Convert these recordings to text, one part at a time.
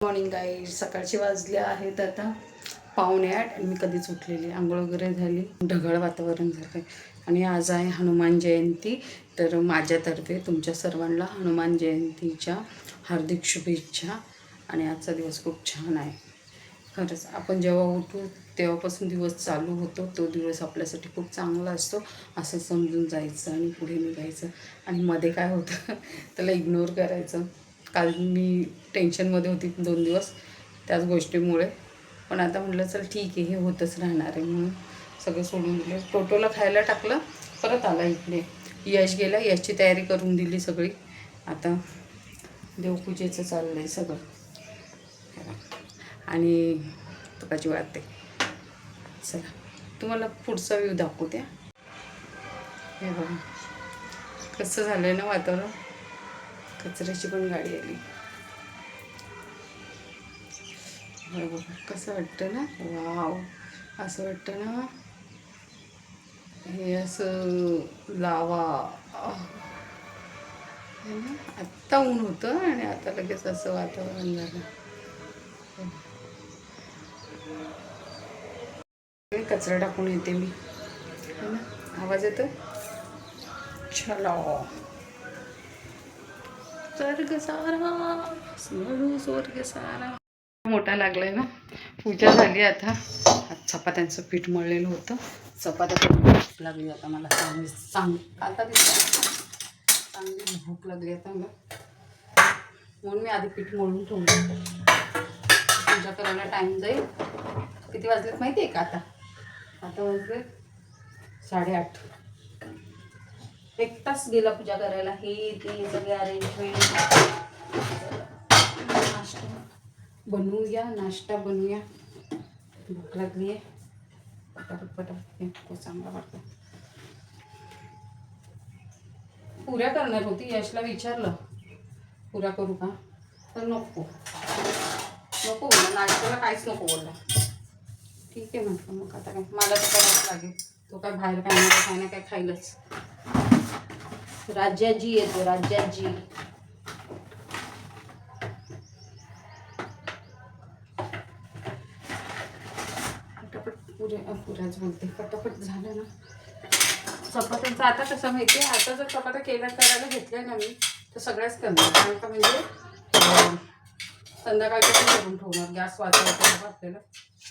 Morning guys. सकाळचे वाजले आहेत आता 7:45 आणि मी कधीच उठलेली. आंघोळ वगैरे झाली, ढगाळ वातावरण झालं आणि आज आहे हनुमान जयंती. तर माझ्यातर्फे तुमच्या सर्वांना हनुमान जयंतीच्या हार्दिक शुभेच्छा. आणि आजचा दिवस खूप छान आहे खरंच. आपण जेव्हा उठू तेव्हापासून दिवस चालू होतो, तो दिवस आपल्यासाठी खूप चांगला असतो असं समजून जायचं आणि पुढे निघायचं. आणि मध्ये काय होतं त्याला इग्नोर करायचं. काल मी टेन्शनमध्ये होती 2 दिवस त्याच गोष्टीमुळे, पण आता म्हटलं चल ठीक आहे, हे होतच राहणार आहे म्हणून सगळं सोडून दिलं. टोटोला खायला टाकलं, परत आला इकडे. यश गेला, यशची तयारी करून दिली सगळी. आता देवपूजेचं चाललं आहे सगळं आणि तुपाची वाटते. चला तुम्हाला पुढचा व्ह्यू दाखवते. हे बघा कसं झालं आहे ना वातावरण. कचऱ्याची पण गाडी आली. बघा कसं वाटतं ना, वाव. असं वाटतं ना हे असं लावा है ना. आत्ता ऊन होतं आणि आता लगेच असं वातावरण झालं. कचरा टाकून येते मी, है ना. आवाज येतो. चलो स्वर्ग सारा स्वर्ग सारा. मोठा लागलाय ना. पूजा झाली आता. आज चपात्यांचं पीठ मळलेलं होतं. चपात्या भूक लागली आता मला. आता चांगली भूक लागली आता मला, म्हणून मी आधी पीठ मळून ठेवलं. पूजा करायला टाईम जाईल. किती वाजलेत माहिती आहे का आता वाजले 8:30. 1 तास गेला पूजा करायला. हे ते सगळे अरेंजमेंट. नाश्ता बनवूया, नाश्ता बनवूया. भूक लागली आहे. पटापट खूप चांगला वाटतं. पुऱ्या करणार होती. यशला विचारलं पुऱ्या करू का, तर नको बोलला. नाश्त्याला काहीच नको बोलला. ठीक आहे म्हटलं मग आता काय, मला तर करावंच लागेल. तो काय बाहेर काय ना काय खाईलच. राज्याजी येतो, राज्याजी. पुऱ्याच बोलते. पटापट झालं ना चपात्यांचं. आता कसं माहिती आहे, आता जर चपात्या करायला घेतल्या ना मी, तर सगळ्याच करणार. कारण का म्हणजे संध्याकाळच्या पण करून ठेवणार. गॅस वाचवायचा आपल्याला.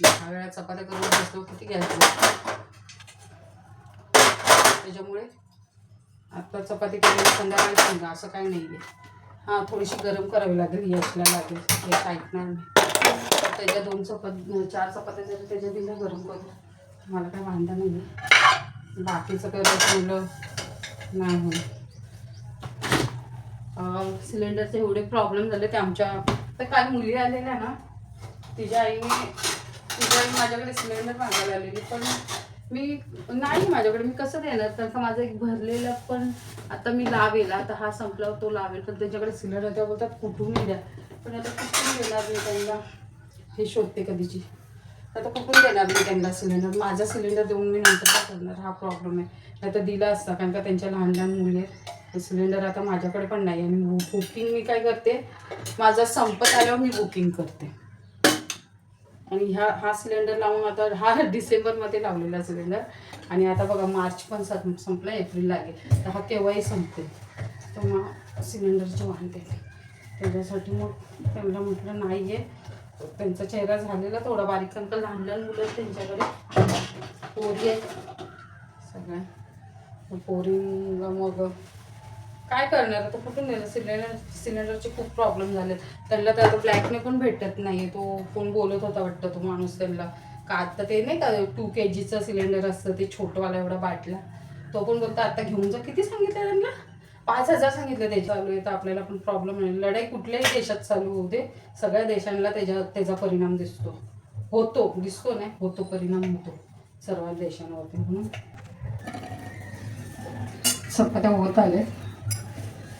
10 वेळा चपात्या करून बसलो किती गॅस जातो. त्याच्यामुळे आता चपाती केली संध्याकाळी समजा असं काही नाही आहे. हां, थोडीशी गरम करावी लागेल. यशला लागेल, यश ऐकणार नाही. त्याच्या 4 चपात्या जरी त्याच्या दिल्या गरम करून, मला काय वांधा नाही आहे. बाकीचं करायचं म्हटलं नाही होईल. सिलेंडरचे एवढे प्रॉब्लेम झाले ते आमच्या. तर काल मुली आलेल्या ना, तिच्या आईने माझ्याकडे सिलेंडर मागायला आलेली, पण मी नाही, माझ्याकडे मी कसं देणार. कारण का माझं एक भरलेलं पण आता मी लावेल. आता हा संपल्यावर तो लावेल, पण त्यांच्याकडे सिलेंडर त्या बोलतात कुठूनही द्या. पण आता कुठून देणार मी त्यांना, हे शोधते कधीची. आता कुठून देणार मी त्यांना सिलेंडर. माझा सिलेंडर देऊन मी नंतर काय करणार, हा प्रॉब्लेम आहे. नाही तर दिला असता, कारण का त्यांच्या लहान लहान मुली आहेत. सिलेंडर आता माझ्याकडे पण नाही. आणि बुकिंग मी काय करते, माझा संपत आल्यावर मी बुकिंग करते. आणि हा सिलेंडर लावून आता हा डिसेंबरमध्ये लावलेला सिलेंडर. आणि आता बघा मार्च पण संपला, एप्रिल लागेल. तर हा केव्हाही संपते. तर मग सिलेंडरचे वाहनते. त्याच्यासाठी मग त्यांना म्हटलं नाही आहे. त्यांचा चेहरा झालेला थोडा बारीक, कारण का लहान लहान मुलं आहेत त्यांच्याकडे. पोरी आहेत सगळ्या. पोरींना मग काय करणार आता, कुठून देणार. सिलेंडरचे खूप प्रॉब्लेम झाले त्यांना. तर आता ब्लॅकने पण भेटत नाही. तो कोण बोलत होता वाटतं, तो माणूस त्यांना. का आता ते नाही का 2 kgचं सिलेंडर असतं ते छोटंवाला एवढा बाटला, तो पण बोलतो आता घेऊन जा. किती सांगितलं त्यांना, 5,000 सांगितलं. त्याच्या चालू आहे. तर आपल्याला पण प्रॉब्लेम नाही. लढाई कुठल्याही देशात चालू होऊ दे, सगळ्या देशांना त्याचा परिणाम दिसतो नाही होतो, परिणाम होतो सर्व देशांवरती. म्हणून चपात्या होत आले.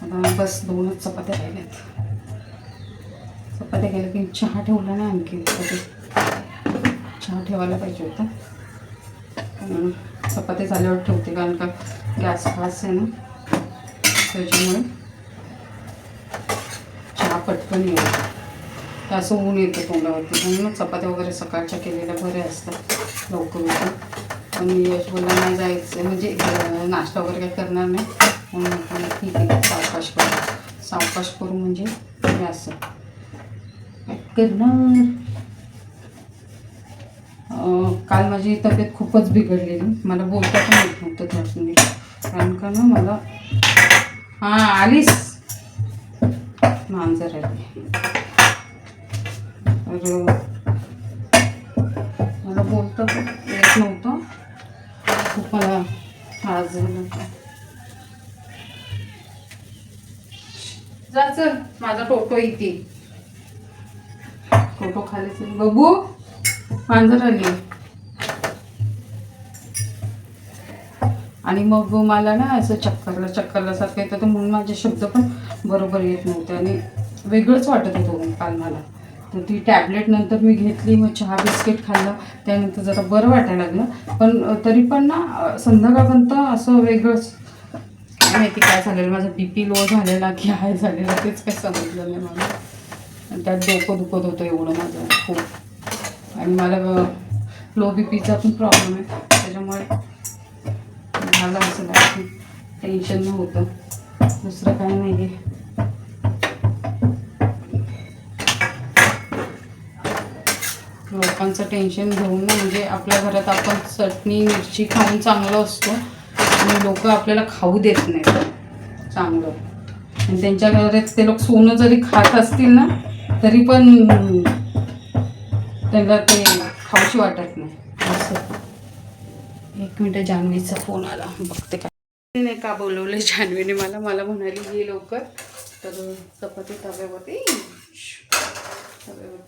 आता बस 2च चपात्या राहिल्यात. चपात्या केल्या की चहा ठेवला नाही आणखी. चहा ठेवायला पाहिजे होता. चपात्या झाल्यावर ठेवते, कारण का गॅस फास्ट आहे ना, त्याच्यामुळे चहा पटकन येईल. असं ऊन येतं तोंडावरती, म्हणून चपात्या वगैरे सकाळच्या केलेल्या बऱ्या असतात लवकर उठून. पण यश बोलला नाही जायचं, म्हणजे नाश्ता वगैरे काही करणार नाही, म्हणून म्हटलं ठीक आहे सावकाश करू म्हणजे हे असं करणार. काल माझी तब्येत खूपच बिघडलेली, मला बोलता पण येत नव्हतं त्यातून, कारण का ना मला हां आलीस मांजर आली, तर मला बोलता पण येत नव्हतं, खूप मला त्रास झाला होता. जा चल, माझा टोटो इथे, टोटो खाली चल. बबू मांजर आली. आणि मग मला ना असं चक्करल्यासारखं येतं, तर म्हणून माझे शब्द पण बरोबर येत नव्हते आणि वेगळंच वाटत होतं काल मला. तर ती टॅबलेट नंतर मी घेतली, मग चहा बिस्किट खाल्लं, त्यानंतर जरा बरं वाटायला लागलं. पण तरी पण ना संध्याकाळपर्यंत असं वेगळंच, काय माहिती काय झालेलं, माझा BP लो झालेला की हाय झालेला तेच काही समजलं नाही मला. आणि त्यात डोकं दुखत होतं एवढं माझं खूप, आणि मला लो BPचा पण प्रॉब्लेम आहे, त्याच्यामुळे झालं असं काही टेन्शन नव्हतं, दुसरं काही नाही आहे. लोकांचं टेन्शन घेऊन ना, म्हणजे आपल्या घरात आपण चटणी मिरची खाऊन चांगलं असतो आणि लोक आपल्याला खाऊ देत नाहीत चांगलं, आणि त्यांच्या घरात ते लोक सोनं जरी खात असतील ना तरी पण त्यांना ते खाऊशी वाटत नाही असं. एक मिनिट, जान्हवीचा फोन आला, बघते काय नाही का बोलवलं जान्हवीने मला म्हणाली ये लवकर, तर चपाती तव्यावरती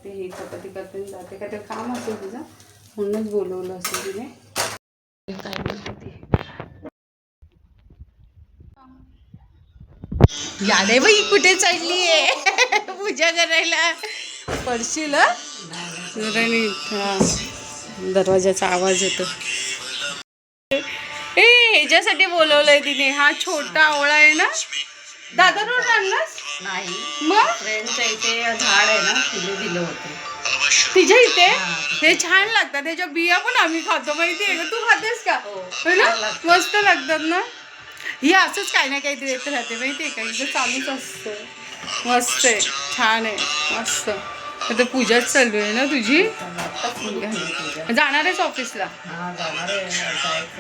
ही चपाती करते जाते, काय ते काम असेल तिचं, म्हणूनच बोलवलं असेल तिने. काय म्हणते यादे बाई, कुठे चढली आहे पूजा करायला, पडशील. दरवाजाचा आवाज येतो. ह्याच्यासाठी बोलवलंय तिने, हा छोटा आवळा आहे ना, दादा रोड आणलास नाही, मग फ्रेंडच्या इथे झाड आहे ना, तिने दिलं होतं तिच्या इथे. हे छान लागतात, त्याच्या बिया पण आम्ही खातो, माहिती आहे का, तू खातेस का? ना मस्त लागतात ना. ही असंच काही ना काही देत राहते, माहिती आहे का, इथं चालूच असतं. मस्त आहे, छान आहे, मस्त. आता पूजाच चालू आहे ना तुझी, जाणार आहेस ऑफिसला?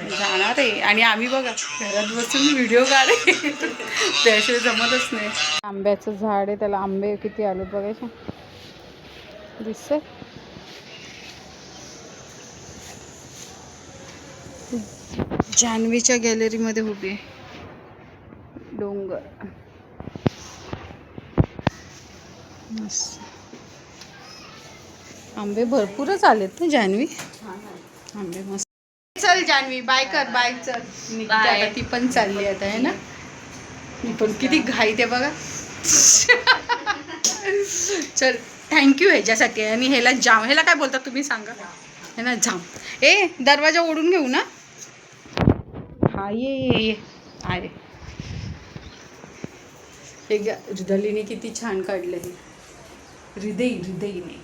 जाणार आहे, आणि आम्ही बघा घरात बसून व्हिडिओ काढे, त्याशिवाय जमतच नाही. आंब्याचं झाड आहे, त्याला आंबे किती आले बघायचे, दिसतंय. जान्हवीच्या गॅलरीमध्ये उभी आहे, डोंगर मस्त, आंबे भरपूरच आलेत ना जान्हवी, आंबे मस्त. चल जान्हवी, बाय कर, बाय, चल निघते आता, ती पण चालली आता आहे ना, मी पण किती घाईत आहे बघा. चल, थँक्यू ह्याच्यासाठी, आणि ह्याला जाम, ह्याला काय बोलतात तुम्ही सांगा, हे ना जाम. दरवाजा ओढून घेऊ ना, हा ये अरे हे हृदयलीने किती छान काढलं, हे हृदयीने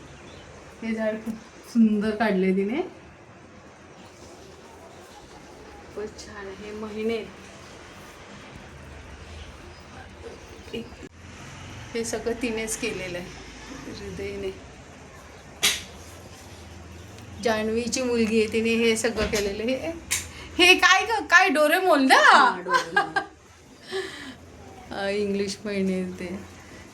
हे झाड खूप सुंदर काढले तिने, खूपच छान. हे महिने हे सगळं तिनेच केलेलं आहे, हृदयीने. जान्हवीची मुलगी आहे, तिने हे सगळं केलेलं. हे काय डोरेमोन ना, इंग्लिश महिने ते,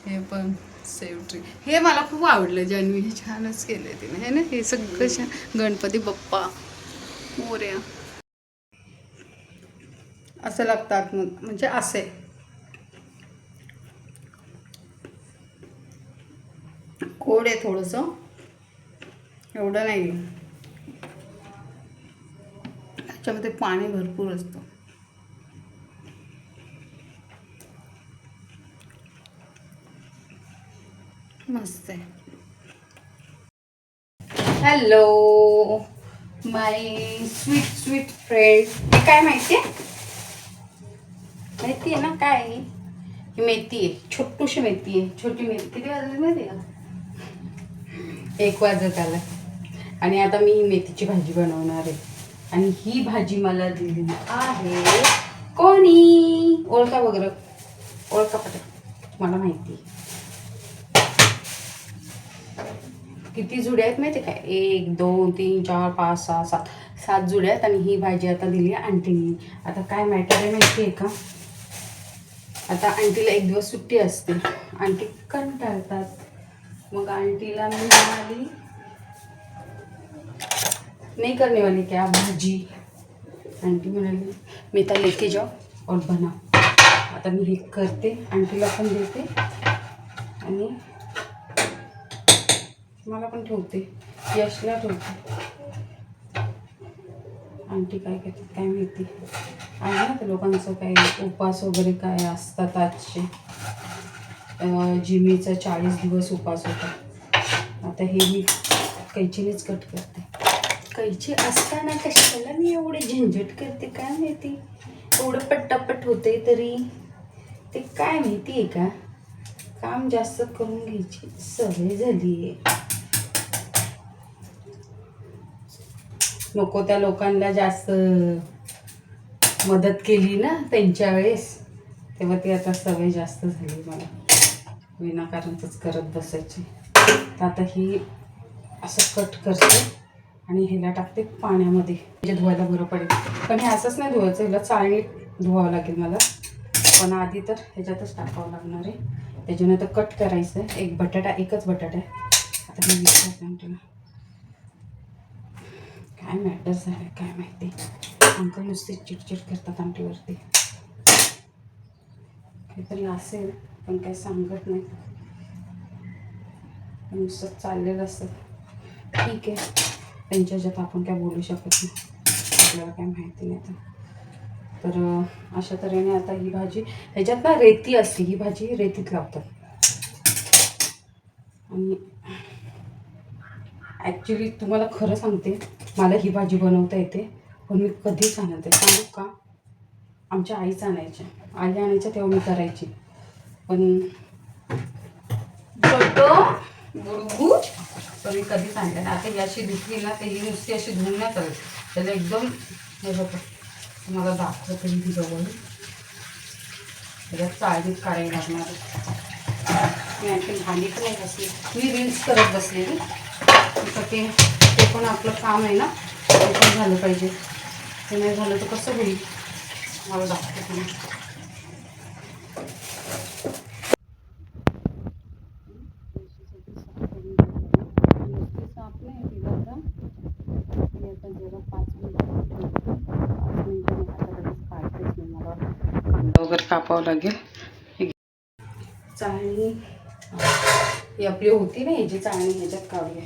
हे पण सेव ट्री, हे मला खूप आवडलं जान्हवी, हे छानच केलंय तिने, हे ना, हे सगळं छान. गणपती बाप्पा मोरया असं लागतात, म्हणजे असे गोड आहे थोडंसं, एवढं नाही, त्याच्यामध्ये पाणी भरपूर असतं. मस्त आहे. हॅलो माय स्वीट फ्रेंड, हे काय माहिती आहे ना, काय ही मेथी आहे, छोटूशी मेथी आहे, छोटी मेथी किती वाजली माहिती आहे का, 1 वाजत आला आणि आता मी मेथीची भाजी बनवणार आहे. आणि ही भाजी मला दिली आहे कोणी, ओळखा वगैरे, ओळखा पटक, मला माहिती. किती जुड्या आहेत माहिती काय? 1 2 3 4 5 6 7 7 जुड्या आहेत. आणि ही भाजी आता दिली आहे आंटीनी. आता काय मॅटर आहे माहिती आहे का? आता आंटीला 1 दिवस सुट्टी असते, आंटी कंटाळतात. मग आंटीला मी म्हणाली नहीं करने वाली क्या भाजी. आंटी म्हणाली मी तर लेके जाओ और बनाओ. आता मी हे करते, आंटीला पण देते आणि मला पण ठेवते, यशला ठेवते. आंटी काय करतात काय माहिती. आहे ना त्या लोकांचं काय उपवास वगैरे काय असतात आजचे. जिमीचा 40 दिवस उपवास होता. आता हे मी कैचीनेच कट करते. कैची असताना कशाला मी एवढे झंझट करते काय माहिती. एवढं पट्टापट होते तरी ते काय माहिती आहे का, काम जास्त करून घ्यायची सवय झाली आहे. नको त्या लोकांना जास्त मदत केली ना त्यांच्या वेळेस, तेव्हा ती आता सवय जास्त झाली मला, विनाकारणच करत बसायची. तर आता ही असं कट करते आणि ह्याला टाकते पाण्यामध्ये, म्हणजे धुवायला बरं पडेल. पण हे असंच नाही धुवायचं, ह्याला चाळणी धुवावं लागेल मला. पण आधी तर ह्याच्यातच टाकावं लागणार आहे. त्याच्यानंतर कट करायचं आहे. एक बटाटा, एकच बटाटा आहे. आता मी विचारते काय मॅटर झालं काय माहिती. अंकल नुसते चिडचिड करतात आमटीवरती. काहीतरी असेल पण काही सांगत नाही, नुसतं चाललेलं असतं. ठीक आहे, त्यांच्या ह्याच्यात आपण काय बोलू शकत नाही, आपल्याला काय माहिती नाही. तर अशा तऱ्हेने आता ही भाजी, ह्याच्यात ना रेती असते, ही भाजी रेतीत लावतात. आणि ॲक्च्युली तुम्हाला खरं सांगते, मला ही भाजी बनवता येते, पण मी कधीच आणते सांगू का. आमच्या आईच आणायच्या, आई आणायच्या तेव्हा मी करायची. पण बुडबुड पण मी कधीच आणते ना. आता ही अशी धुतली ना, तर ही नुसती अशी धुवून नाही करत, त्याला एकदम हे होतं. तुम्हाला दाखवते ही जवळ, त्याच्यात चाळणीत काढायला लागणार. मी आणखी भांडी पण नाही बसली, मी रील्स करत बसलेली. ते पण आपलं काम आहे ना, ते पण झालं पाहिजे. ते नाही झालं तर कसं होईल, मला दाखवते तुम्ही. वगैरे कापावं लागेल. चाळणी ही आपली होती ना, ह्याची चाळणी, ह्याच्यात काढूया.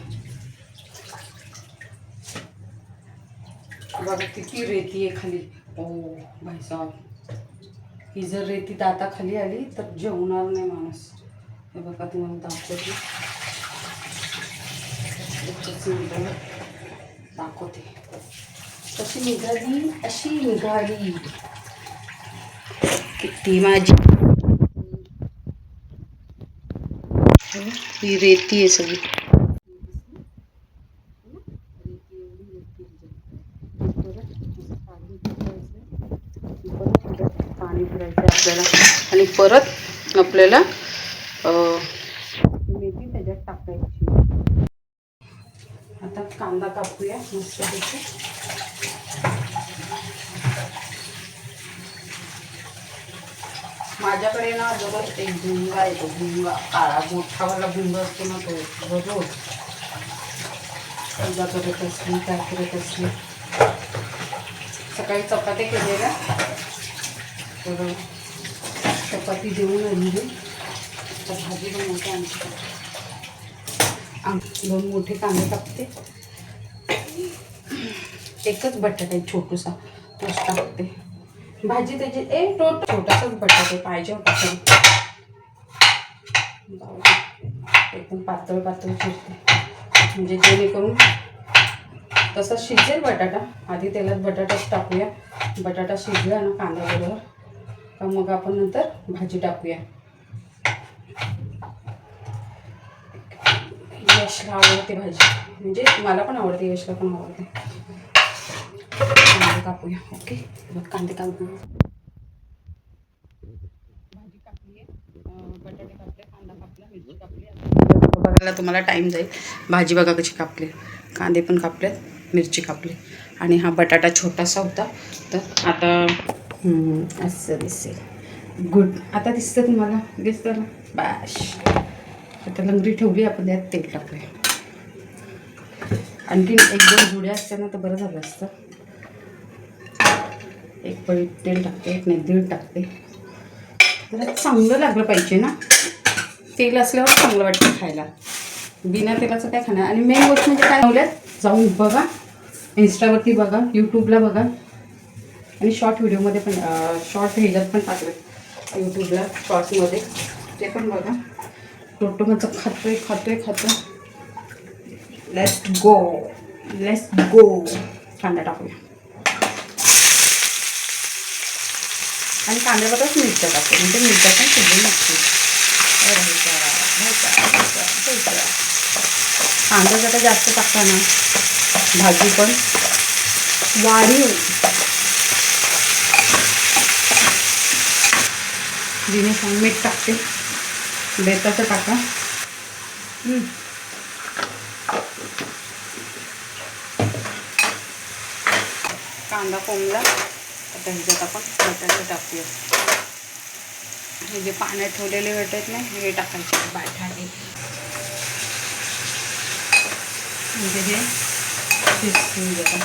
बघा किती रेती आहे खाली. ओ भाई साहब, ही जर रेती दाताखाली आली तर जेवणार नाही माणूस. हे बघा तुम्हाला दाखवते, दाखवते कशी निघाली, अशी निघाली. किती माझी ही रेती आहे सगळी. पाणी फिरायचं आपल्याला आणि परत आपल्याला मेथी त्याच्यात टाकायची. आता कांदा कापूया मस्तपैकी. माझ्याकडे ना दररोज एक भुंगा येतो, भुंगा काळा मोठावाला भुंगा असतो ना, तो दररोज पूजा करत असली काय करत असली. सकाळी चपाती केलेल्या, तर चपाती देऊन आली, तर भाजी बनवते आमची. 2 मोठे कांदे टाकते, एकच बटाटा आहे छोटूसा, तोच टाकते. भाजी त्याची छोटासाच बटाटे पाहिजे होता, एकदम पातळ पातळ चिरते, म्हणजे जेणेकरून तसा शिजेल बटाटा. आधी तेलात बटाटाच टाकूया, बटाटा शिजला ना कांद्याबरोबर का मग आपण नंतर भाजी टाकूया. यशला आवडते भाजी, म्हणजे मला पण आवडते, यशला पण आवडते. कांदे कापूया. ओके, कांदे कापू. भाजी कापली आहे, बटाटे कापले, कांदा कापला, मिरची कापली. बघायला तुम्हाला टाईम जाईल. भाजी बघा कशी कापली, कांदे पण कापलेत, मिरची कापली. आणि हा बटाटा छोटासा होता, तर आता असं दिसेल. गुड, आता दिसतं तुम्हाला, दिसतं ना. बॅश, आता लंगरी ठेवली आपण, त्यात तेल टाकूया. आणखीन 1-2 जुड्या असत्या ना तर बरं झालं असतं. 1 पळी तेल टाकते, 1 नाही 1.5 टाकते. जरा चांगलं लागलं पाहिजे ना, तेल असल्यावर चांगलं वाटतं खायला. बिना तेलाचं काय खाणार. आणि मेन गोष्ट म्हणजे काय लावल्यात, जाऊन बघा, इंस्टावरती बघा, यूट्यूबला बघा, आणि शॉर्ट व्हिडिओमध्ये पण, शॉर्ट ह्याच्यात पण टाकलं यूट्यूबला, शॉर्ट्समध्ये ते पण बघा. टोटोमचं खातोय. Let's go. कांदा टाकूया आणि कांद्यावरच मिरच्या टाकू, म्हणजे मिरच्या पण शिजून लागतील. कांदा जरा जास्त टाकला ना, भाजी पण वाढीव. जिने सांग मीठ टाकते, बेताचं टाका. कांदा कोंबला, आता ह्याच्यात आपण बटाटे टाकूया. हे जे पाण्यात ठेवलेले भेटत नाही, हे टाकायचे बटाटे, म्हणजे हे शिजून जातं.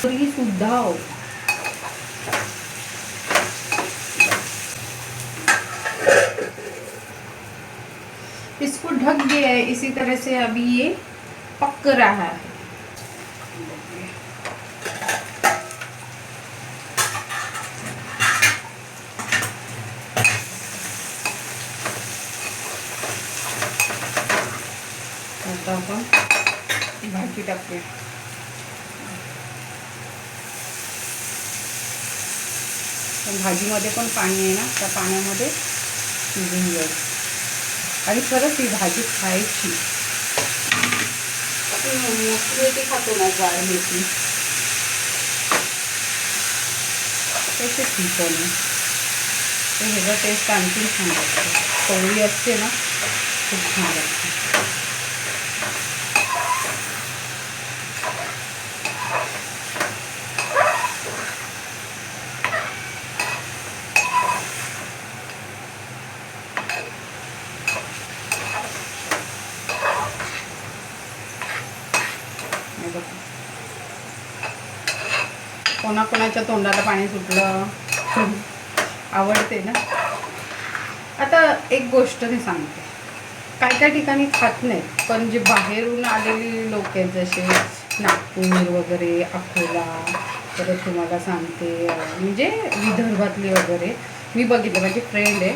तरी सुद्धा इसको ढक दिया है, इसी तरह से अभी ये पक रहा है. आता आपण भाजी टाकूया. भाजीमध्ये पण पाणी आहे ना, त्या पाण्यामध्ये शिजून जाईल. आणि खरंच ही भाजी खायची. आपण मेथी खातो ना, जाड मेथी, तसे ठीक आहे. तर ह्याचा टेस्ट आणखी छान लागतो. कवळी असते ना, खूप छान लागते. कोणाकोणाच्या तोंडाला पाणी सुटलं, आवडते ना. आता एक गोष्ट मी सांगते, काय ठिकाणी खात नाही, पण जे बाहेरून आलेली लोक आहेत, जसे नागपूर वगैरे, अकोला, परत तुम्हाला सांगते म्हणजे विदर्भातली वगैरे, मी बघितलं, माझी फ्रेंड आहे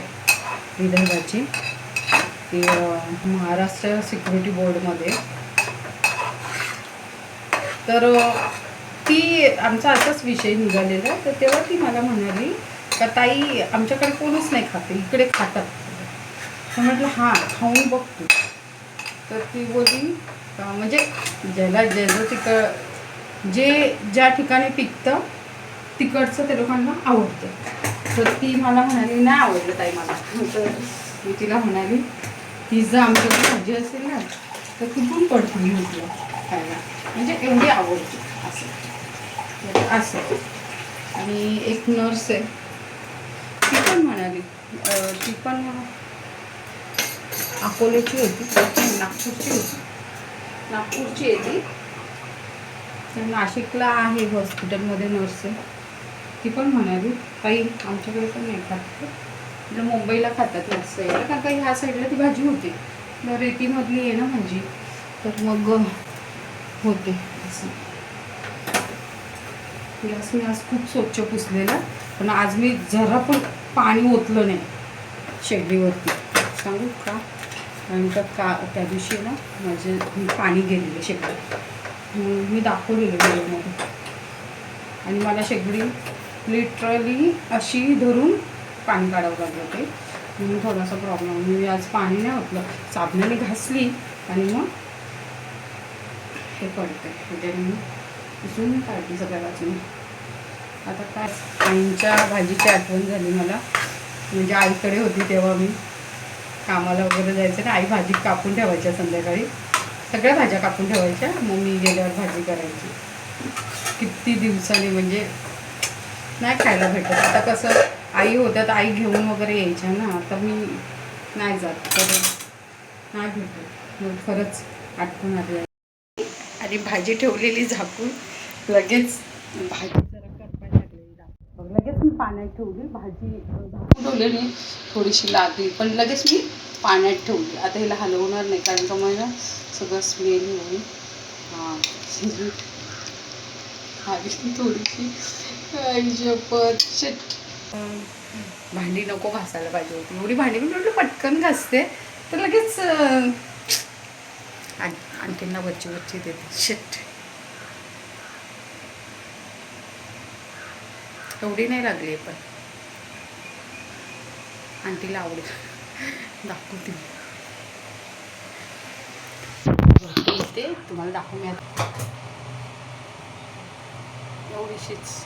विदर्भाची, ती महाराष्ट्र सिक्युरिटी बोर्डमध्ये. तर ती, आमचा असाच विषय निघालेला, तर तेव्हा ती मला म्हणाली का ताई आमच्याकडे कोणच नाही खाते, इकडे खातात. तर म्हटलं हां, खाऊन बघ तू. तर ती बोलली म्हणजे ज्याला ज्या ठिकाणी पिकतं तिकडचं ते लोकांना आवडतं. तर ती मला म्हणाली नाही आवडलं ताई मला. तर मी तिला म्हणाली ती जर आमच्याकडे भाजी असेल ना तर कुठून पडते म्हटलं खायला, म्हणजे एवढी आवडते असं. आणि एक नर्स आहे, ती पण म्हणाली, ती पण अकोल्याची होती, नागपूरची आहे ती, तर नाशिकला आहे हॉस्पिटलमध्ये नर्स आहे. ती पण म्हणाली ताई आमच्याकडे पण नाही खात, म्हणजे मुंबईला खातात नर्स यायला, कारण का ह्या साईडला ती भाजी होते, रेतीमधली आहे ना भाजी, तर मग होते असं. गॅस मी आज खूप स्वच्छ पुसलेला, पण आज मी जरा पण पाणी ओतलं नाही शेगडीवरती. सांगू का, कारण का त्या दिवशी ना मी पाणी गेलेलं शेगडीत, मी दाखवलेलं व्हिडिओमध्ये. आणि मला शेगडी लिटरली अशी धरून पाणी काढावं लागलं, ते म्हणून थोडासा प्रॉब्लेम. मी आज पाणी नाही ओतलं, साबणाने घासली आणि मग हे पडते म्हणजे मी पुसून काढली सगळ्या बाजूने. आता काय आईंच्या भाजीची आठवण झाली मला, म्हणजे आईकडे होती तेव्हा मी कामाला वगैरे जायचं ना, आई भाजी कापून ठेवायच्या संध्याकाळी, सगळ्या भाज्या कापून ठेवायच्या, मग मी गेल्यावर भाजी करायची. किती दिवसांनी म्हणजे नाही खायला भेटत. आता कसं आई होत्या तर आई घेऊन वगैरे यायच्या ना, आता मी नाही जात तर नाही भेटत. मग खरंच आठवण आली. आणि भाजी ठेवलेली झाकून लगेच भाजी जरा करपायला लागलेली, लगेच मी पाण्यात ठेवली भाजी, झाकून ठेवलेली थोडीशी लागली पण लगेच मी पाण्यात ठेवली. आता हिला हलवणार नाही कारण का मला सगळं स्मेल होईल. हां भाजी थोडीशी भांडी नको घासायला पाहिजे होती, एवढी भांडी मी म्हटलं पटकन घासते तर लगेच आणखींना वरची वरची देते. शिट, एवढी नाही लागली पण आंटीला आवडेल, दाखवते ते तुम्हाला दाखवून मी एवढीशीच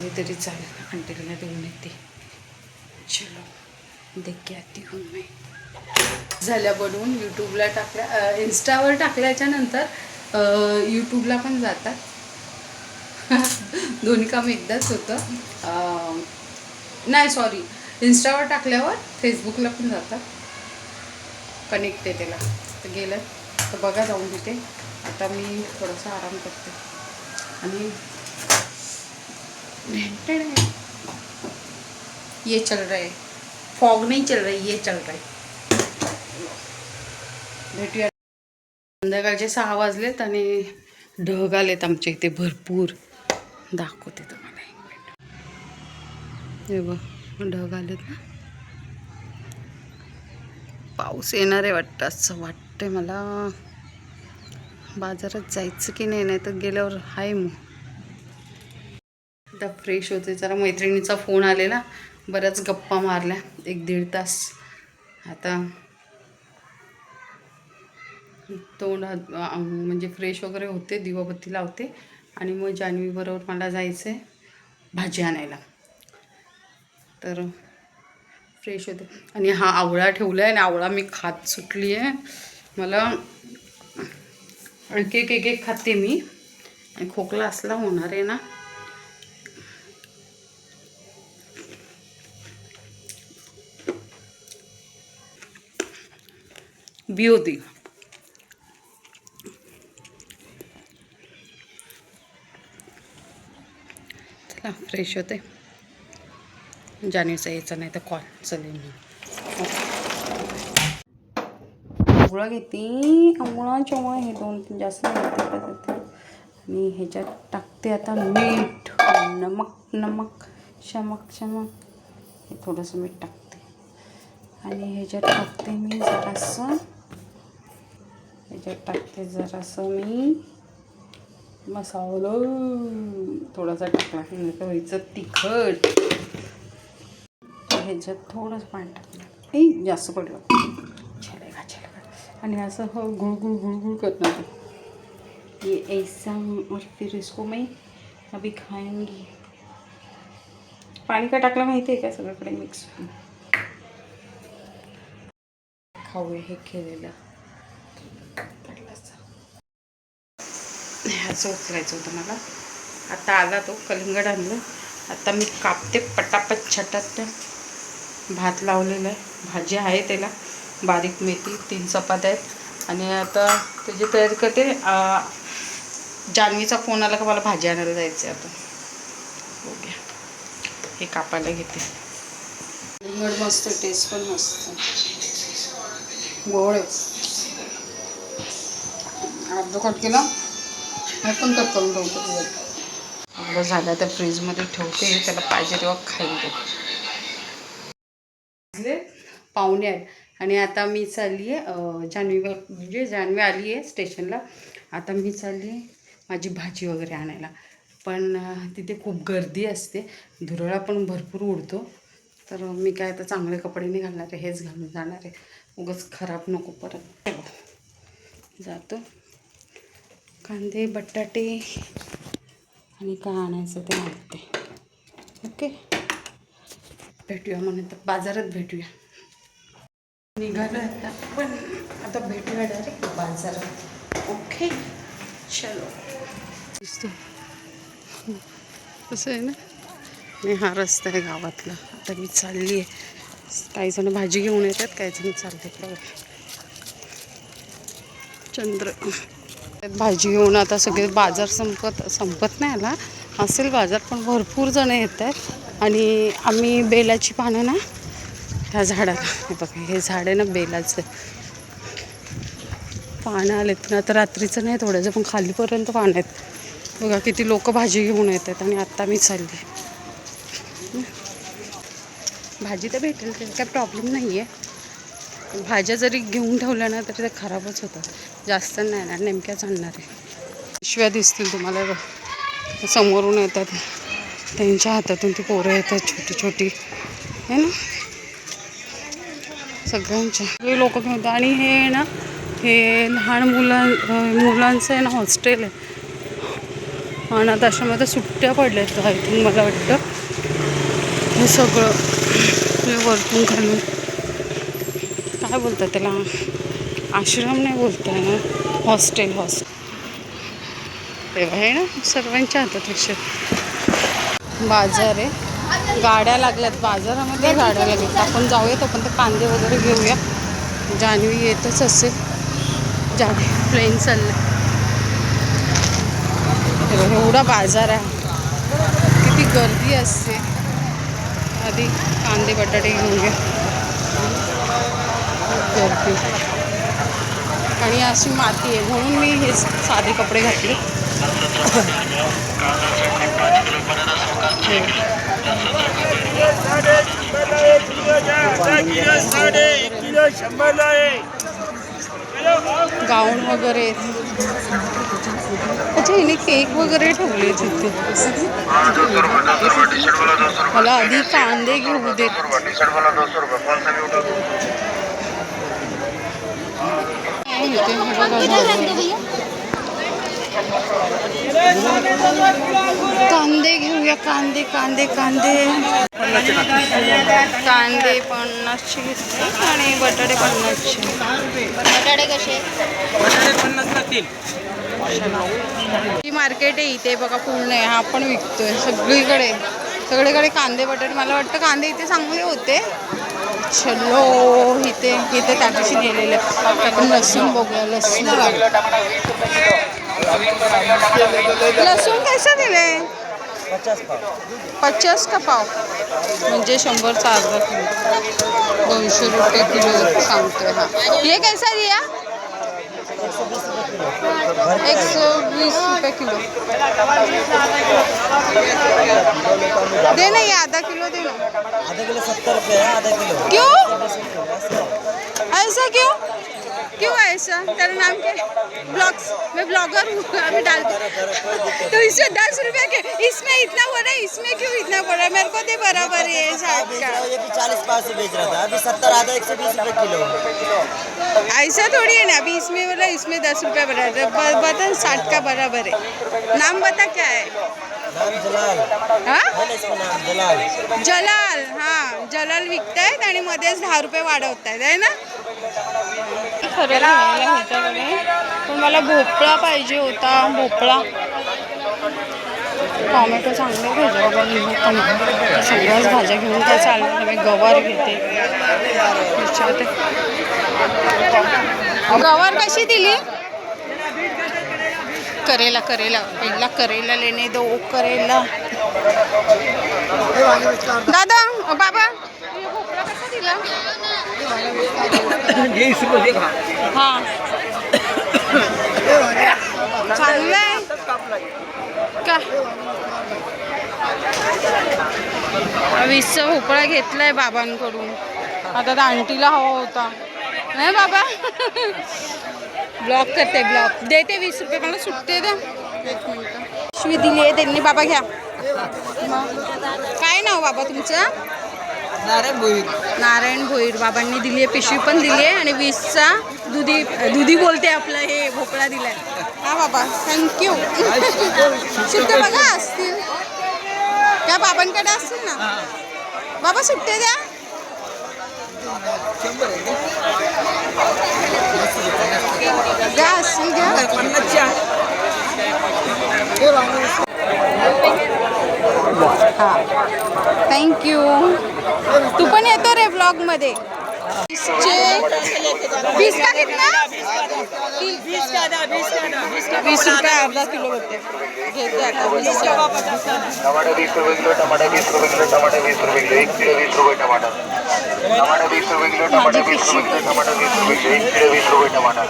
झाली तरी चालेल. आंटीला देऊन येते. चलो देख के आती हूँ मैं. झाल्या बनवून यूट्यूबला टाकल्या, इन्स्टावर टाकल्याच्यानंतर यूट्यूबला पण जातात. दोन्ही काम एकदाच होतं. नाही सॉरी, इन्स्टावर टाकल्यावर फेसबुकला पण जातात, कनेक्ट आहे त्याला. तर गेलं तर बघा जाऊन तिथे. आता मी थोडासा आराम करते आणि ये चल रहा है, फॉग नहीं चल रही, ये चल रहा है. भेटूया. संध्याकाळचे 6 वाजलेत आणि ढग आलेत आमच्या इथे भरपूर. दाखवते तुम्हाला एक मिनिट. हे बघ ढग आलेत ना, पाऊस येणार आहे वाटतं असं वाटतंय मला. बाजारात जायचं की नाही, नाही तर गेल्यावर आहे. मग आता फ्रेश होते जरा. मैत्रिणीचा फोन आलेला, बऱ्याच गप्पा मारल्या 1-1.5 तास. आता तोंड म्हणजे फ्रेश वगैरे होते, दिवाबत्ती लावते आणि मग जान्हवीबरोबर मला जायचं आहे भाजी आणायला. तर फ्रेश होते आणि हा आवळा ठेवला आहे आणि आवळा मी खात सुटली आहे. मला एक खाते मी आणि खोकला असला होणार आहे ना. बी होती. चला फ्रेश होते. जाणीवचा यायचा नाही तर कॉल चालेल. आवळा घेते, आवळा चवळा हे 2-3 जास्त घेते आणि ह्याच्यात टाकते आता मीठ, नमक शमक हे थोडंसं मीठ टाकते आणि ह्याच्यात टाकते मी जरासं मी मसाला थोडासा टाकला नाही तर व्हायचं तिखट. ह्याच्यात थोडंसं पाणी टाकलं, जास्त पडलं छलेगा. आणि असं गुळगुळ करणार. ये ऐसा और फिर इसको मैं अभी खाएंगी. पाणी काय टाकलं माहिती आहे का, सगळीकडे मिक्स खाऊया हे केलेलं. ह्याचं उचलायचं होतं मला. आता आला तो कलिंगड आणलं. आता मी कापते पटापट छटात. भात लावलेला आहे, भाजी आहे त्याला, बारीक मेथी, 3 चपात्या आहेत आणि आता त्याची तयारी करते. जान्हवीचा फोन आला का मला भाजी आणायला जायचं आहे. आता बघूया, हे कापायला घेते. कलिंगड मस्त, टेस्ट पण मस्त, गोड आहे. अर्ध कट केला, हे पण कट करून ठेवतो. एवढं झालं तर फ्रीजमध्ये ठेवते, त्याला पाहिजे तेव्हा खायला. पाहुणे आहेत आणि आता मी चालली आहे जान्हवी आली आहे स्टेशनला. आता मी चालली आहे माझी भाजी वगैरे आणायला. पण तिथे खूप गर्दी असते, धुरळा पण भरपूर उडतो. तर मी काय आता चांगले कपडे नाही घालणार आहे, हेच घालून जाणार आहे, उगाच खराब नको परत. जातो. कांदे बटाटे आणि काय आणायचं ते आणते. ओके, भेटूया म्हणून तर बाजारात भेटूया. निघालो आता, पण आता भेटूया डायरेक्ट बाजारात. ओके चलो. दिसतो कसं आहे ना, मी हा रस्ता आहे गावातला. आता मी चालली आहे, काही जण भाजी घेऊन येतात, काही जण चालले बघा. चंद्र भाजी घेऊन आता सगळे, बाजार संपत नाही आला असेल बाजार, पण भरपूर जण येत आहेत. आणि आम्ही बेलाची पानं ना त्या झाडाला, हे बघा हे झाड आहे ना बेलाचं, पानं आलेत. पण आता रात्रीचं नाही थोडंसं, पण खालीपर्यंत पानं आहेत बघा. किती लोक भाजी घेऊन येतात. आणि आत्ता मी चालली. भाजी तर भेटेल, त्याचा काही प्रॉब्लेम नाही आहे. भाज्या जरी घेऊन ठेवल्या ना तरी ते खराबच होतात, जास्त नाही ना, नेमक्याच आणणार आहे. पिशव्या दिसतील तुम्हाला, समोरून येतात, त्यांच्या हातातून ती पोरं येतात छोटी छोटी, है ना, सगळ्यांच्या हे लोक घेऊन. आणि हे ना, हे लहान मुलांचं आहे ना हॉस्टेल आहे. अनाथ आश्रमात सुट्ट्या पडल्यात आय थिंक, मला वाटतं. हे सगळं हे वरतून खालून काय बोलतात त्याला, आश्रम नाही बोलता ना, हॉस्टेल. तेव्हा आहे ना, सर्वांच्या हातात असे. बाजार आहे, गाड्या लागल्यात बाजारामध्ये, गाड्या लागल्यात. आपण जाऊया तोपर्यंत कांदे वगैरे घेऊया. जान्हवी येतच असेल, जान्हवी प्लेन चाललं. एवढा बाजार आहे, किती गर्दी असते. आधी कांदे बटाटे घेऊन घ्या, गर्दी. आणि अशी माती आहे म्हणून मी हे साधे कपडे घातले. गाऊन वगैरे, अच्छा हिने केक वगैरे ठेवले तिथे. मला आधी कांदे घेऊ देत. कांदे घेऊया, कांदे कांदे कांदे कांदे 50चे घेतले आणि बटाटे 50चे. बटाटे कसे? बटाटे 50 लागतील. ही मार्केट आहे इथे बघा, पूर्ण आहे. हा पण विकतोय सगळीकडे कांदे बटाटे. मला वाटतं कांदे इथे चांगले होते. चलो, इथे त्या दिवशी गेलेले. आपण लसूण बघूया. लसूण कैसा दिले? 50 का पाव, म्हणजे 100चा अर्धा किलो, 200 रुपये किलो सांगतोय. हा, ये कैसा दिया? 120 रुपये किलो. दे ना, ये आधा किलो दे ना. आधा किलो 70 रुपये है, आधा किलो. क्यों ऐसा, क्यों ऐसा? तेरा नाम क्या है? ब्लॉग्स, मैं ब्लॉगर हूँ, अभी डालती. तो इसमें 10 रुपये के, इसमें इतना हो रहा है, इसमें क्यों इतना पड़ रहा है? मेरे को दे बराबर है 60 का. ये भी 40 बेच रहा था, अभी 70 आधा 120 रुपये किलो. ऐसा थोड़ी है ना, अभी इसमें बोला, इसमें 10 रुपये बराबर, बता 60 का बराबर है. नाम बता क्या है? नाम जलाल. हाँ, जलाल. हाँ, जलाल विकतायत आणि मध्येच 10 रुपये वाढवतायत, आहे ना. खरं घ्यायला ह्याच्याकडे, पण मला भोपळा पाहिजे होता. भोपळा, टॉमॅटो चांगले घ्यायचे. सगळ्याच भाज्या घेऊन काय चालणार. मी गवार घेते. गवार कशी दिली? करेला पहिला करेला लेने दो. करेला दादा, बाबा भोपळा कसा दिला? हां, चांगलं आहे का? 20चा भोपळा घेतलाय बाबांकडून. आता त्या आंटीला हवा होता, नाही बाबा. ब्लॉक करते, ब्लॉक देते 20 रुपये. मला सुट्टे द्या, 1 मिनिट. पिशवी दिली आहे त्यांनी. बाबा घ्या. मग काय नाव बाबा तुमचं? नारायण भोईर. बाबांनी दिली आहे, पिशवी पण दिली आहे आणि 20चा दुधी बोलते आपलं हे भोपळा दिलाय. हा बाबा थँक्यू. सुट्टे बघा असतील त्या बाबांकडे असतील ना. बाबा सुट्टे द्या. द्या असतील घ्या. हा थँक्यू. तू पण येतो रे ब्लॉग मध्ये. 20 का कितना? 20 रुपये अर्धा किलो होते. घेते आता. टमाटर 20 रुपये किलो. टमाटर 20 रुपये किलो. टमाटर 20 रुपये किलो. 1 किलो 20 रुपये टमाटर. टमाटर 20 रुपये किलो. टमाटर 20 रुपये किलो. टमाटर 20 रुपये किलो. 1 किलो 20 रुपये टमाटर.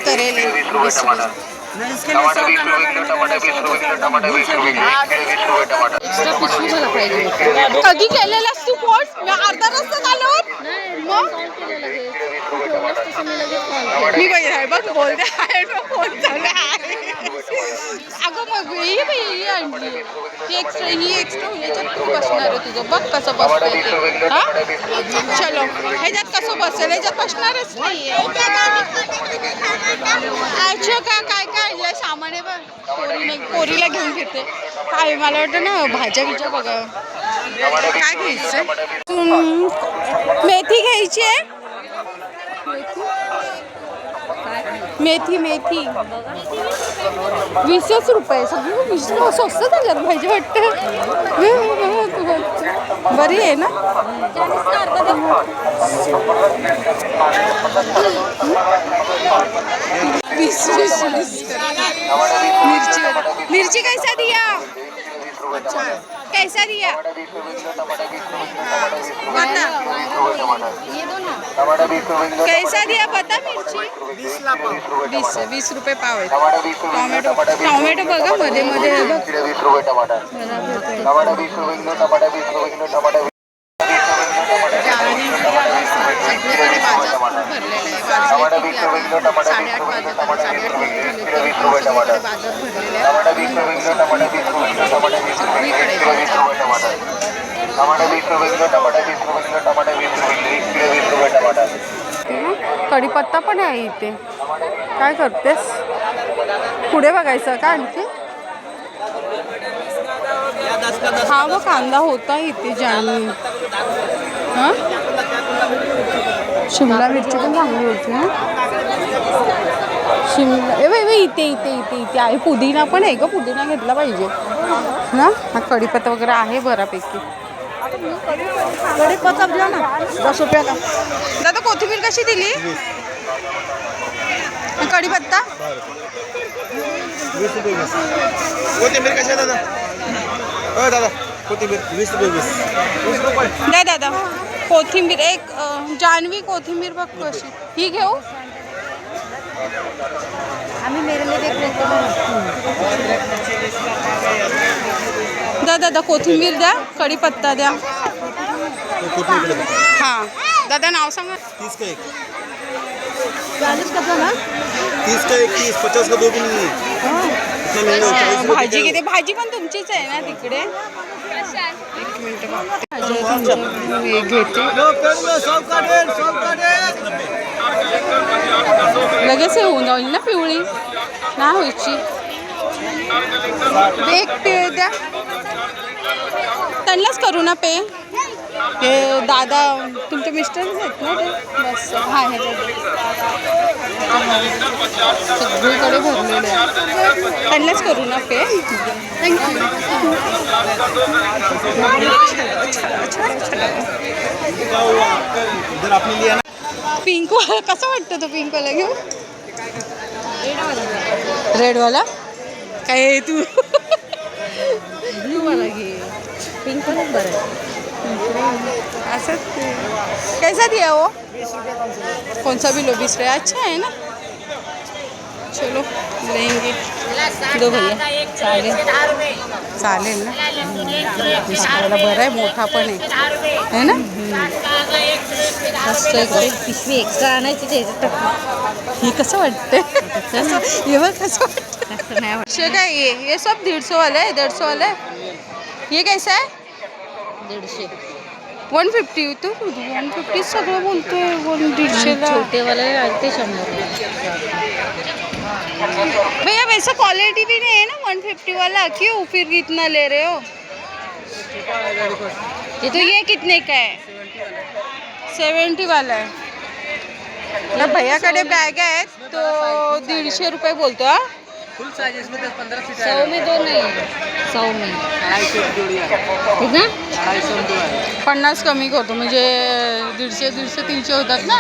करेले 20 रुपये टमाटर. टमाटर 20 रुपये किलो. टमाटर 20 रुपये किलो. टमाटर 20 रुपये किलो. 1 किलो 20 रुपये टमाटर. एक्स्ट्रा पिशवी मला पाहिजे. कधी केलेलास तू पोस्ट? मी अर्धा रस्ता आल्यावर मग मी बाई आहे बघ बोलते आहे फोन चालू आहे. अगं मग ही आणली ही एक्स्ट्रा ह्याच्यात बसणार आहे तुझं. बघ कसं बसतंय. हा चलो ह्याच्यात कसं बसेल? ह्याच्यात बसणारच नाही. अच्छा का काय काय आणलंय सामान आहे बघ. पोरीला घेऊन फिरते. काय मला वाटतं ना भाज्या बिज्या बघा. काय घ्यायचं? मेथी घ्यायची आहे. मेथी 20 रुपये. सगळी 20 स्वस्त झाल्यात भाजी वाटतं. बरी आहे ना. मिर्ची कैसा दिया? कैसा दिया? बता. कैसा दिया बता. मिर्ची 20 रुपये पाव आहे. टोमॅटो बघा मध्ये मध्ये आहे बघ. सगळीकडे बाजार भरलेला आहे. 8:30 वाजत आले. 8:30 बाजार भरलेले आहे. कढीपत्ता पण आहे इथे. काय करतेस? पुढे बघायचं का आणखी? हा व कांदा होता इथे जानी. हां शिमला मिरची पण चांगली होती. हां शिमला इथे आहे. पुदिना पण आहे का? पुदिना घेतला पाहिजे ना. हा कढीपत्ता वगैरे आहे बऱ्यापैकी. कढीपत्ता दिला ना 10 रुपयाला. दादा कोथिंबीर कशी दिली? कढीपत्ता 20 रुपये. कोथिंबीर कशी आहे दादा? हो दादा कोथिंबीर 20 रुपये 20 रुपये. नाही दादा कोथिंबीर एक जानवी कोथिंबीर बघ कशी. ही घेऊ. आम्ही मेरेला द्या दादा कोथिंबीर द्या. कढीपत्ता द्या. हां दादा नाव सांगा. 30 का 1. 40 का ना. 30 का 1 30 50 का 2 भी नहीं है. भाजी किती? भाजी पण तुमचीच आहे ना तिकडे? एक मिनिट भाजी घेते. लगेच होऊन जाईल ना पिवळी नाही व्हायची. एक पे द्या. त्यांनाच करू ना पे. हे दादा तुमचे मिस्टरच आहेत ना ते. बस हां सगळीकडे भरलेले आहे. त्यांनाच करू ना पे. थँक्यू. पिंक वाला कसा वाटतं? तो पिंक वाला घेऊ. रेडवाला काय तू? ब्लू वाला घे. पिंक वाला बरं आहे. असंच कैसा दिया वो? कौन सा भी लो 20 रुपये. अच्छा है ना. चलो लेंगे दो भैया. चालेल चालेल ना. दिसायला बरं आहे, मोठा पण आहे ना. मस्त आहे. पिशवी एक्स्ट्रा आणायची त्याच्यात. हे कसं वाटतंय हे बघ कसं वाटतं. असं नाही वाटत. काय ये सब 150 वाला है, 150 वाला है. ये कैसा है? 150. 150. तू 150 सगळं बोलतोय. 150 ला छोटेवाले ते 100. भैया वैसा क्वालिटी भी नहीं है ना 150 वाला. क्यों फिर इतना ले रहे हो? तो ये कितने का है? 70 वाला है ना. भैयाकडे बॅग आहेत तो 150 रुपये बोलतो. हा फुल साइज इसमें 10-15 फीट 100 में दो नहीं. 100 में 250 जोड़ी है. कितना? 250 में दो है. 50 कमी करतो म्हणजे 150, 300 होतात ना.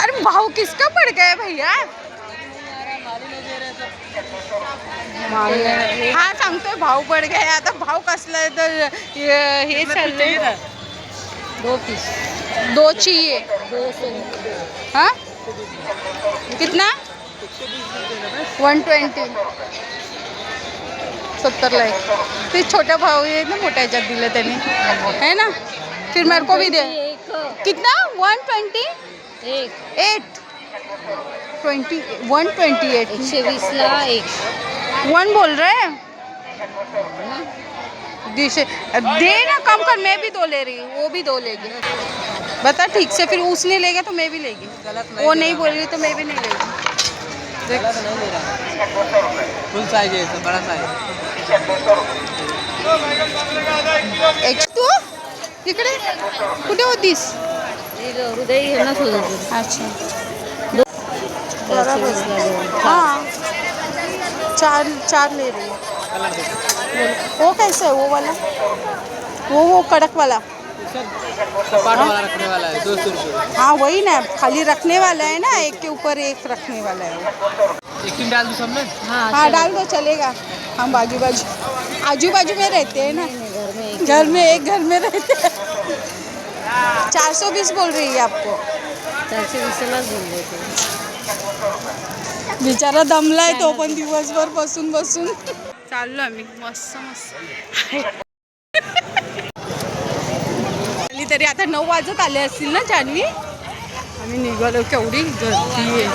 अरे भाव किसका पड़ गया है भैया? हा सांगतोय भाव पड गया. आता भाव कसला आहे तर हे चाललंय. 2 पीस. 2 चाहिए. 200. हाँ कितना? 120. 70 ला आहे. ते छोटा भाव आहे ना, मोठ्या ह्याच्यात दिलं त्याने है ना. फिर मेरे को भी दे. एक कितना? 120. एक 8 20 128. 120 ला एक. 1 बोल रहे हैं. दे ना, कम कर. मैं भी 2 ले रही हूँ, वो भी 2 लेगी. बता ठीक से. फिर उसने लेगा तो मैं भी लेगी. वो नहीं बोल रही तो मैं भी नहीं लेगी. फुल साइज है, तो बड़ा साइज. तू इकडे कुठे होतीस? हृदय घेऊनच होत. अच्छा. 120 ला दोन. हाँ 4 ले रही है. वो कैसा है वो वाला? वो कड़क वाला. सपाट वाला रखने वाला है 200 रुपये. हाँ वही ना, खाली रखने वाला है ना, एक के ऊपर एक रखने वाला है वो. एक टीम डाल दूँ सब में. हाँ डाल दो, चलेगा. हम आजू बाजू में रहते हैं ना. घर में एक घर में रहते हैं. 420 बोल रही है आपको. 420 लाच बोल देते. बिचारा दमलाय तो पण दिवसभर बसून चाललो आम्ही. मस्त तरी आता 9 वाजत आले असतील ना जान्हवी. आम्ही निघालो. केवढी गर्दी आहे.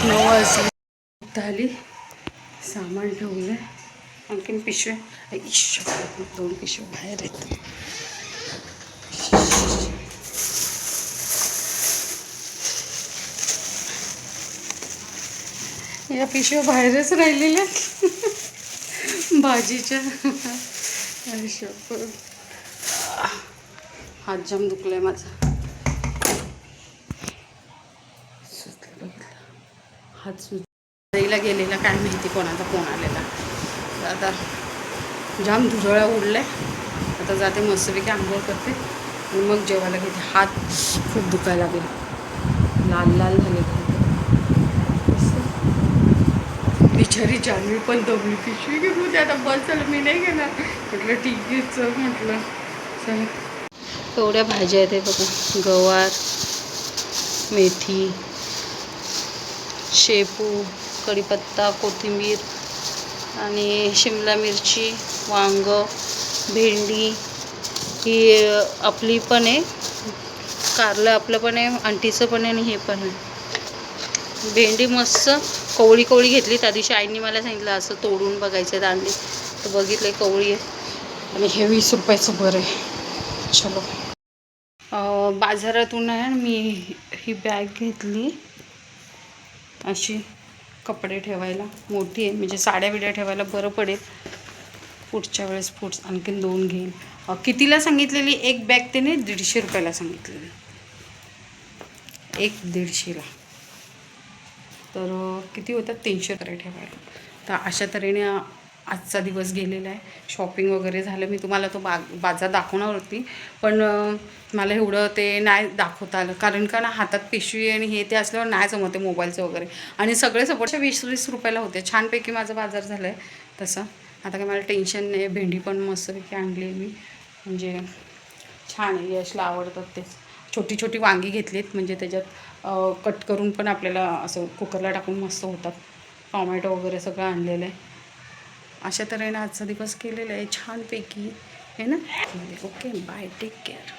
9 वाजले. झाली. सामान ठेवलं. आणखीन पिशव्या. 2 पिशव्या बाहेर आहेत. या पिशव्या बाहेरच राहिलेल्या भाजीच्या. हात जाम दुखलाय माझा. हात सुजला गेलेला, काय माहिती कोणाचा फोन आलेला. आता जाम धुरळा उडलाय. आता जाते मस्तपैकी आंघोळ करते आणि मग जेवायला घेते. हात खूप दुखायला लागेल. लाल झाले. बिचारी जान्हवी पण दमली. पिशवी घेऊन होती. आता बस झालं, मी नाही घेणार म्हटलं. ठीक आहे चल म्हटलं. चला एवढ्या भाज्या आहेत. बघा, गवार, मेथी, शेपू, कढीपत्ता, कोथिंबीर आणि शिमला मिरची, वांग, भेंडी. ही आपली पण आहे. कारलं आपलं पण आहे, आंटीचं पण आहे आणि हे पण आहे. भेंडी मस्त कवळी घेतली. त्या दिवशी आईने मला सांगितलं असं तोडून बघायचं दांडी, तर बघितलं कवळी आहे. आणि हे 20 रुपयाचं बरं आहे. चलो बाजारातून आहे मी ही बॅग घेतली अशी कपडे ठेवायला. मोठी आहे म्हणजे साड्या बिड्या ठेवायला बरं पडेल. पुढच्या वेळेस आणखीन 2 घेईन. कितीला सांगितलेली एक बॅग? त्याने 150 रुपयाला सांगितलेली. एक 150ला. तर किती होतात? 300 रुपये ठेवायला. तर अशा तऱ्हेने आजचा दिवस गेलेला आहे. शॉपिंग वगैरे झालं. मी तुम्हाला तो बाजार दाखवणार होती, पण मला एवढं ते नाही दाखवता आलं. कारण का ना हातात पिशवी आणि हे ते असल्यावर नाही जमते मोबाईलचं वगैरे. आणि सगळे सपोर्टच्या 20-20 रुपयाला होते. छानपैकी माझा बाजार झाला आहे तसं. आता काय मला टेन्शन नाही. भेंडी पण मस्तपैकी आणली मी, म्हणजे छान आहे. यशला आवडतात तेच. छोटी छोटी वांगी घेतलीत, म्हणजे त्याच्यात कट करून पण आपल्याला असं कुकरला टाकून मस्त होतात. टॉमॅटो वगैरे सगळं आणलेलं आहे. अशा तऱ्हेने आजचा दिवस केलेला आहे छानपैकी, है ना. Okay, bye, take care.